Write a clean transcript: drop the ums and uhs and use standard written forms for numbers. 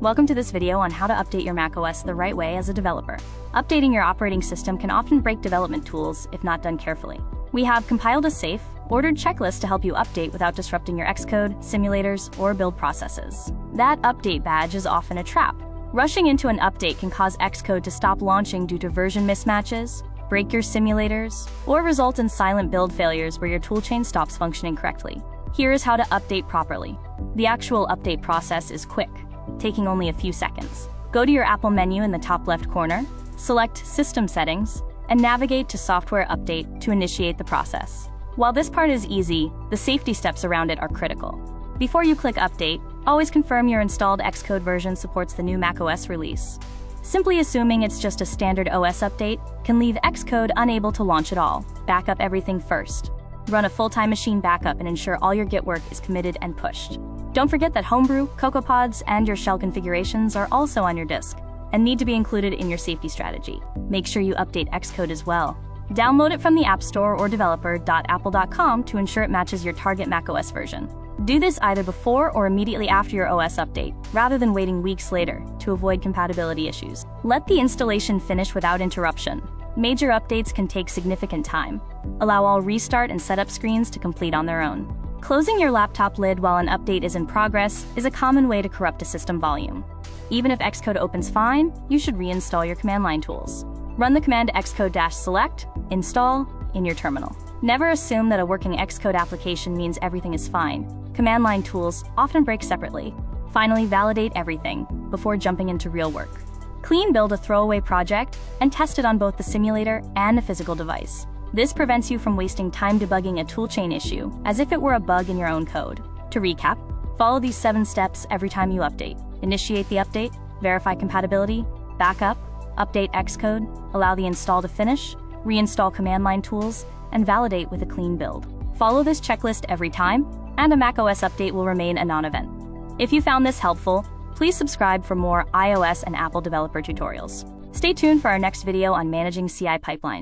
Welcome to this video on how to update your macOS the right way as a developer. Updating your operating system can often break development tools if not done carefully. We have compiled a safe, ordered checklist to help you update without disrupting your Xcode, simulators, or build processes. That update badge is often a trap. Rushing into an update can cause Xcode to stop launching due to version mismatches, break your simulators, or result in silent build failures where your toolchain stops functioning correctly. Here is how to update properly. The actual update process is quick, taking only a few seconds. Go to your Apple menu in the top left corner, select System Settings, and navigate to Software Update to initiate the process. While this part is easy, the safety steps around it are critical. Before you click Update, always confirm your installed Xcode version supports the new macOS release. Simply assuming it's just a standard OS update can leave Xcode unable to launch at all. Back up everything first. Run a full-time machine backup and ensure all your Git work is committed and pushed. Don't forget that Homebrew, CocoaPods, and your shell configurations are also on your disk and need to be included in your safety strategy. Make sure you update Xcode as well. Download it from the App Store or developer.apple.com to ensure it matches your target macOS version. Do this either before or immediately after your OS update, rather than waiting weeks later to avoid compatibility issues. Let the installation finish without interruption. Major updates can take significant time. Allow all restart and setup screens to complete on their own. Closing your laptop lid while an update is in progress is a common way to corrupt a system volume. Even if Xcode opens fine, you should reinstall your command line tools. Run the command xcode-select, install, in your terminal. Never assume that a working Xcode application means everything is fine. Command line tools often break separately. Finally, validate everything before jumping into real work. Clean build a throwaway project and test it on both the simulator and a physical device. This prevents you from wasting time debugging a toolchain issue as if it were a bug in your own code. To recap, follow these 7 steps every time you update. Initiate the update, verify compatibility, backup, update Xcode, allow the install to finish, reinstall command line tools, and validate with a clean build. Follow this checklist every time, and a macOS update will remain a non-event. If you found this helpful, please subscribe for more iOS and Apple developer tutorials. Stay tuned for our next video on managing CI pipelines.